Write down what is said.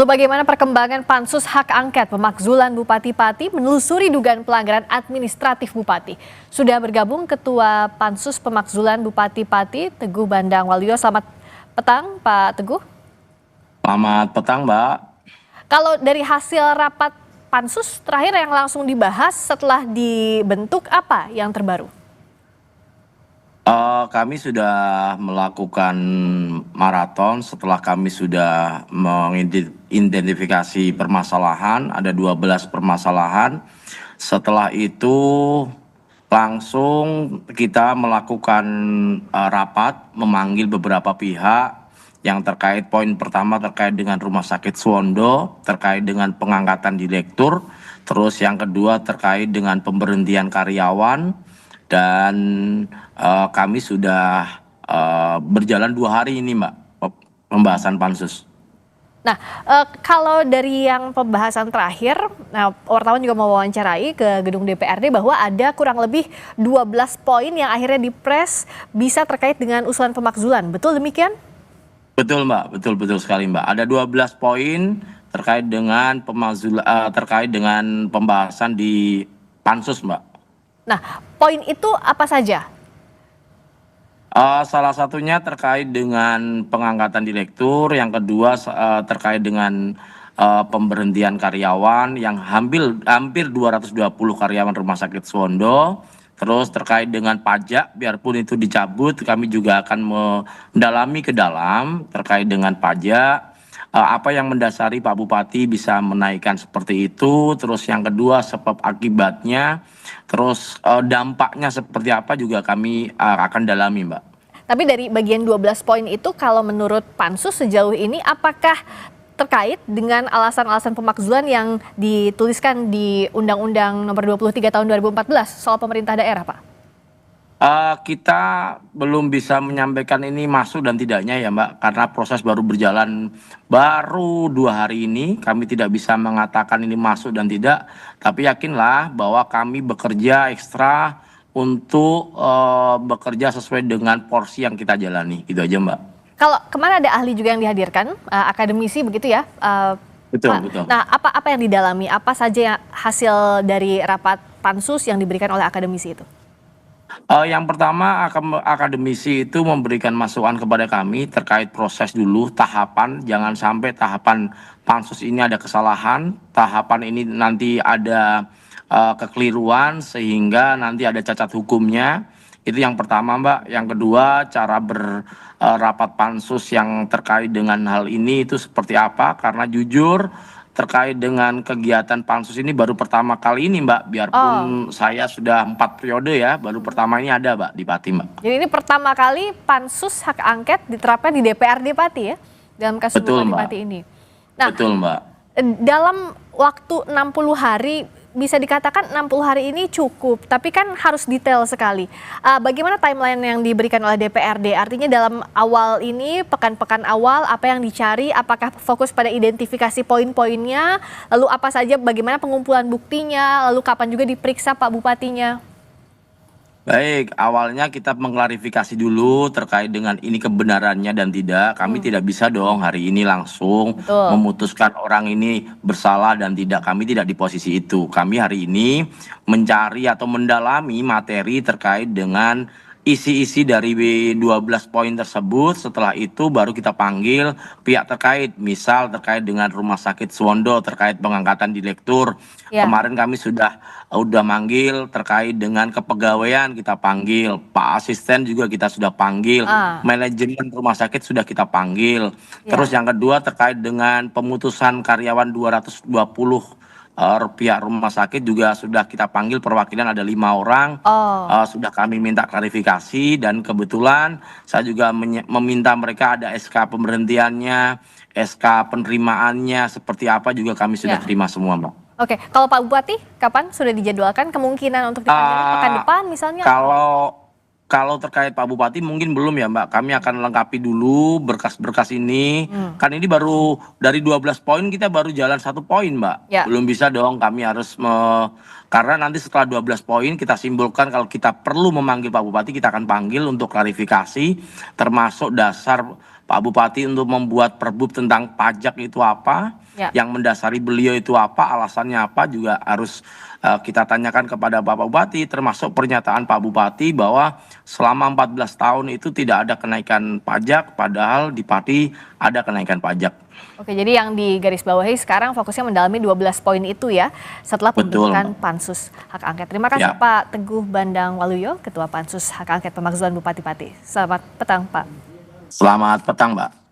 Lalu bagaimana perkembangan Pansus Hak Angket Pemakzulan Bupati Pati menelusuri dugaan pelanggaran administratif Bupati? Sudah bergabung Ketua Pansus Pemakzulan Bupati Pati, Teguh Bandang Waluyo. Selamat petang, Pak Teguh. Selamat petang, Mbak. Kalau dari hasil rapat Pansus terakhir yang langsung dibahas setelah dibentuk, apa yang terbaru? Kami sudah melakukan maraton setelah kami sudah mengidentifikasi permasalahan, ada 12 permasalahan. Setelah itu langsung kita melakukan rapat, memanggil beberapa pihak yang terkait. Poin pertama terkait dengan Rumah Sakit Suwondo, terkait dengan pengangkatan direktur. Terus yang kedua terkait dengan pemberhentian karyawan. Dan kami sudah berjalan 2 hari ini, Mbak, pembahasan Pansus. Nah, kalau dari yang pembahasan terakhir, wartawan juga mewawancarai ke gedung DPRD bahwa ada kurang lebih 12 poin yang akhirnya dipres bisa terkait dengan usulan pemakzulan. Betul demikian? Betul, Mbak. Betul sekali, Mbak. Ada 12 poin terkait dengan terkait dengan pembahasan di Pansus, Mbak. Nah, poin itu apa saja? Salah satunya terkait dengan pengangkatan direktur, yang kedua terkait dengan pemberhentian karyawan yang hampir 220 karyawan Rumah Sakit Suwondo. Terus terkait dengan pajak, biarpun itu dicabut, kami juga akan mendalami ke dalam terkait dengan pajak. Apa yang mendasari Pak Bupati bisa menaikkan seperti itu, terus yang kedua sebab akibatnya, terus dampaknya seperti apa juga kami akan dalami, Mbak. Tapi dari bagian 12 poin itu kalau menurut Pansus sejauh ini apakah terkait dengan alasan-alasan pemakzulan yang dituliskan di Undang-Undang Nomor 23 Tahun 2014 soal pemerintah daerah, Pak? Kita belum bisa menyampaikan ini masuk dan tidaknya ya, Mbak, karena proses baru berjalan baru 2 hari ini. Kami tidak bisa mengatakan ini masuk dan tidak, tapi yakinlah bahwa kami bekerja ekstra untuk bekerja sesuai dengan porsi yang kita jalani. Gitu aja, Mbak. Kalau kemarin ada ahli juga yang dihadirkan, akademisi begitu ya, Betul. Nah, apa yang didalami, apa saja hasil dari rapat Pansus yang diberikan oleh akademisi itu? Yang pertama, akademisi itu memberikan masukan kepada kami terkait proses dulu, tahapan. Jangan sampai tahapan Pansus ini ada kesalahan, tahapan ini nanti ada kekeliruan sehingga nanti ada cacat hukumnya. Itu yang pertama, Mbak. Yang kedua, cara berapat Pansus yang terkait dengan hal ini itu seperti apa, karena jujur terkait dengan kegiatan Pansus ini baru pertama kali ini, Mbak. Biarpun saya sudah 4 periode ya, baru pertama ini ada, Mbak, di Pati, Mbak. Jadi ini pertama kali Pansus Hak Angket diterapkan di DPRD Pati ya, dalam kasus Bupati Pati ini. Nah, betul, Mbak. Dalam waktu 60 hari, bisa dikatakan 60 hari ini cukup, tapi kan harus detail sekali. Bagaimana timeline yang diberikan oleh DPRD? Artinya dalam awal ini, pekan-pekan awal, apa yang dicari? Apakah fokus pada identifikasi poin-poinnya? Lalu apa saja, bagaimana pengumpulan buktinya? Lalu kapan juga diperiksa Pak Bupatinya? Baik, awalnya kita mengklarifikasi dulu terkait dengan ini kebenarannya dan tidak. Kami tidak bisa dong hari ini langsung memutuskan orang ini bersalah dan tidak. Kami tidak di posisi itu. Kami hari ini mencari atau mendalami materi terkait dengan isi-isi dari 12 poin tersebut. Setelah itu baru kita panggil pihak terkait. Misal terkait dengan Rumah Sakit Suwondo, terkait pengangkatan direktur. Kemarin kami sudah manggil terkait dengan kepegawaian, kita panggil. Pak Asisten juga kita sudah panggil. Manajemen rumah sakit sudah kita panggil. Terus yang kedua terkait dengan pemutusan karyawan 220 pihak rumah sakit juga sudah kita panggil, perwakilan ada 5 orang. Sudah kami minta klarifikasi dan kebetulan saya juga meminta mereka ada SK pemberhentiannya, SK penerimaannya seperti apa juga kami sudah terima semua, Mbak. Oke, kalau Pak Bupati kapan sudah dijadwalkan kemungkinan untuk dipanggil pekan depan misalnya? Kalau terkait Pak Bupati mungkin belum ya, Mbak. Kami akan lengkapi dulu berkas-berkas ini. Kan ini baru dari 12 poin kita baru jalan 1 poin, Mbak. Belum bisa dong, kami harus karena nanti setelah 12 poin kita simpulkan kalau kita perlu memanggil Pak Bupati, kita akan panggil untuk klarifikasi termasuk dasar Pak Bupati untuk membuat perbub tentang pajak itu apa, yang mendasari beliau itu apa, alasannya apa juga harus kita tanyakan kepada Bapak Bupati, termasuk pernyataan Pak Bupati bahwa selama 14 tahun itu tidak ada kenaikan pajak, padahal di Pati ada kenaikan pajak. Oke, jadi yang digarisbawahi sekarang fokusnya mendalami 12 poin itu ya, setelah pembentukan Pansus Hak Angket. Terima kasih Pak Teguh Bandang Waluyo, Ketua Pansus Hak Angket Pemakzulan Bupati Pati. Selamat petang Pak. Selamat petang Mbak.